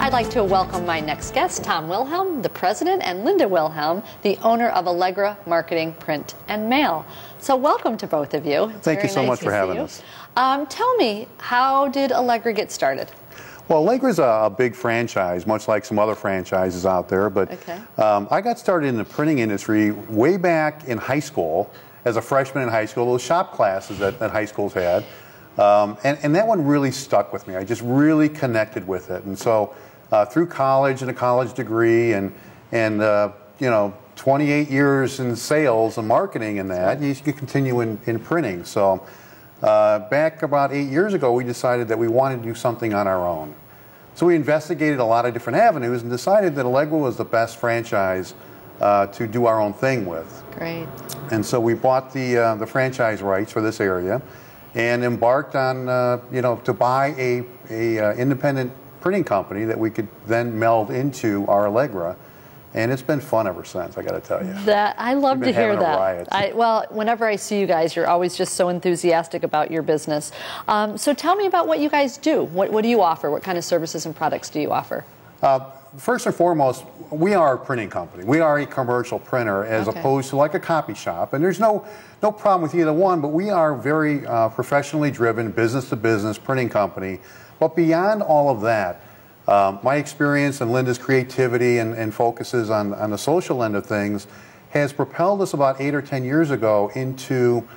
I'd like to welcome my next guest, Tom Wilhelm, the president, and Linda Wilhelm, the owner of Allegra Marketing, Print, and Mail. So welcome to both of you. Thank you so much for having us. Tell me, how did Allegra get started? Well, Allegra's a big franchise, much like some other franchises out there. But I got started in the printing industry way back in high school, as a freshman in high school, those shop classes that high schools had. And that one really stuck with me. I just really connected with it. And so through college and a college degree and you know, 28 years in sales and marketing and that, you can continue in printing. So back about 8 years ago, we decided that we wanted to do something on our own. So we investigated a lot of different avenues and decided that Allegra was the best franchise to do our own thing with. Great. And so we bought the franchise rights for this area and embarked on, you know, to buy a independent printing company that we could then meld into our Allegra. And it's been fun ever since, I got to tell you. I love to hear that. Well, whenever I see you guys, you're always just so enthusiastic about your business. So tell me about what you guys do. What do you offer? What kind of services and products do you offer? First and foremost, we are a printing company. We are a commercial printer as opposed to like a copy shop. And there's no problem with either one, but we are very professionally driven, business-to-business printing company. But beyond all of that, my experience and Linda's creativity and focuses on the social end of things has propelled us about 8 or 10 years ago into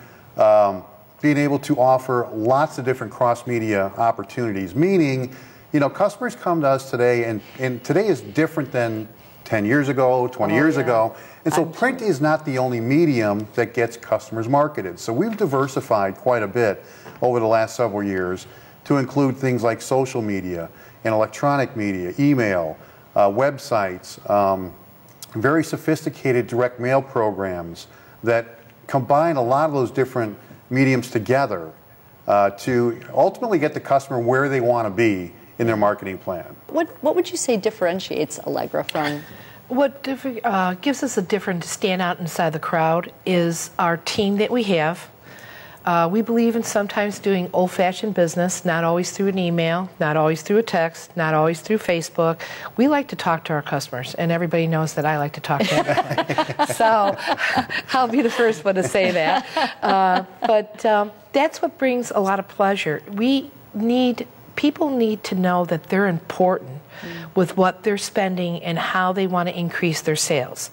being able to offer lots of different cross-media opportunities, meaning, you know, customers come to us today, and today is different than 10 years ago, 20 years ago. And so print is not the only medium that gets customers marketed. So we've diversified quite a bit over the last several years to include things like social media and electronic media, email, websites, very sophisticated direct mail programs that combine a lot of those different mediums together to ultimately get the customer where they want to be in their marketing plan. What would you say differentiates Allegra from? What gives us a different standout inside the crowd is our team that we have. We believe in sometimes doing old-fashioned business, not always through an email, not always through a text, not always through Facebook. We like to talk to our customers, and everybody knows that I like to talk to everybody. So I'll be the first one to say that. But that's what brings a lot of pleasure. People need to know that they're important with what they're spending and how they want to increase their sales.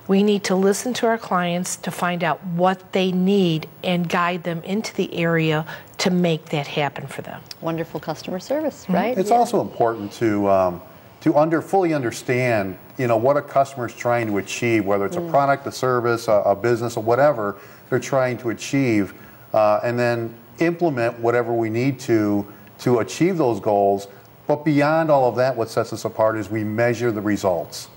We need to listen to our clients to find out what they need and guide them into the area to make that happen for them. Wonderful customer service, right? It's also important to fully understand, you know, what a customer is trying to achieve, whether it's a product, a service, a business, or whatever they're trying to achieve, and then implement whatever we need to achieve those goals. But beyond all of that, what sets us apart is we measure the results.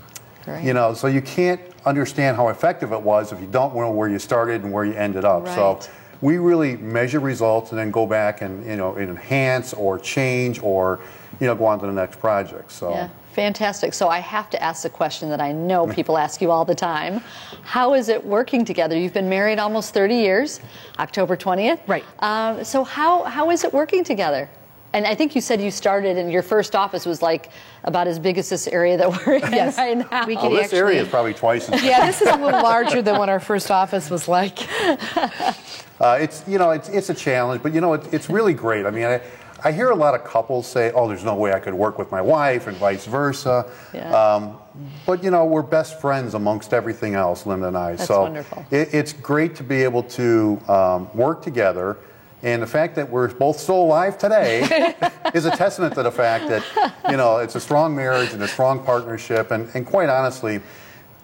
Right. You know, so you can't understand how effective it was if you don't know where you started and where you ended up. Right. So we really measure results and then go back and, you know, enhance or change or, you know, go on to the next project. So. Yeah, fantastic. So I have to ask the question that I know people ask you all the time. How is it working together? You've been married almost 30 years, October 20th. Right. So how is it working together? And I think you said you started and your first office was like about as big as this area that we're in right now. This area is probably twice as big. Yeah, this is a little larger than what our first office was like. It's, you know, it's a challenge, but, you know, it's really great. I mean, I hear a lot of couples say, oh, there's no way I could work with my wife and vice versa. Yeah. But, you know, we're best friends amongst everything else, Linda and I. That's so wonderful. It's great to be able to work together. And the fact that we're both still alive today is a testament to the fact that, you know, it's a strong marriage and a strong partnership. And quite honestly,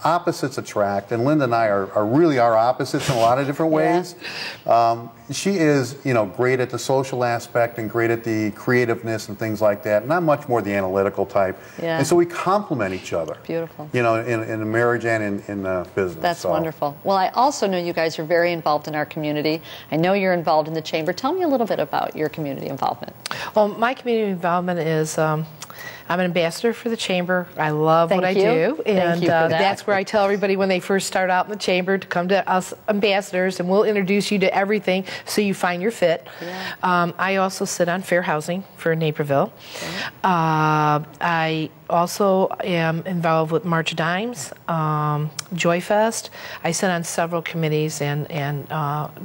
opposites attract. And Linda and I are really our opposites in a lot of different ways. Yeah. She is, you know, great at the social aspect and great at the creativeness and things like that. And I'm much more the analytical type. Yeah. And so we complement each other. Beautiful. You know, in a marriage and in business. That's wonderful. Well, I also know you guys are very involved in our community. I know you're involved in the Chamber. Tell me a little bit about your community involvement. Well, my community involvement is I'm an ambassador for the Chamber. I love what I do. And that's where I tell everybody when they first start out in the Chamber to come to us ambassadors, and we'll introduce you to everything so you find your fit. Yeah. I also sit on Fair Housing for Naperville. Okay. I also am involved with March of Dimes, Joy Fest. I sit on several committees and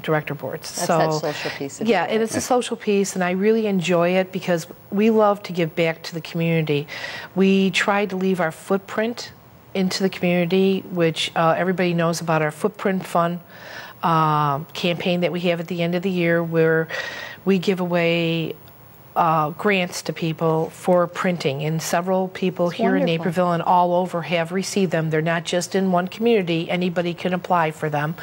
director boards. That's that social piece. Yeah, and it's a social piece, and I really enjoy it because we love to give back to the community. We try to leave our footprint into the community, which everybody knows about our Footprint Fund campaign that we have at the end of the year, where we give away grants to people for printing, and several people That's here wonderful. in Naperville and all over have received them. They're not just in one community. Anybody can apply for them.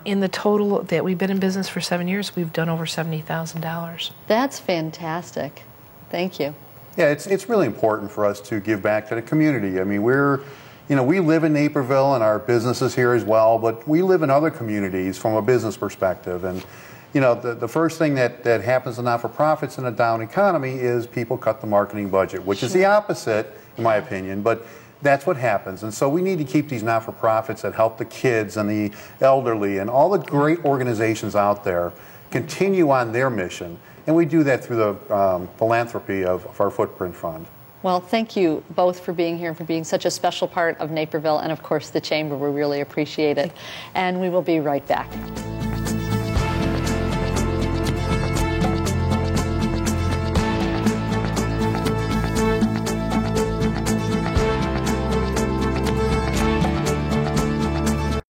In the total that we've been in business for 7 years, we've done over $70,000. That's fantastic. Thank you. Yeah, it's really important for us to give back to the community. I mean, we live in Naperville and our business is here as well, but we live in other communities from a business perspective. And the first thing that happens to not-for-profits in a down economy is people cut the marketing budget, which is the opposite, in my opinion, but that's what happens. And so we need to keep these not-for-profits that help the kids and the elderly and all the great organizations out there continue on their mission. And we do that through the philanthropy of our Footprint Fund. Well, thank you both for being here and for being such a special part of Naperville and, of course, the Chamber. We really appreciate it. And we will be right back.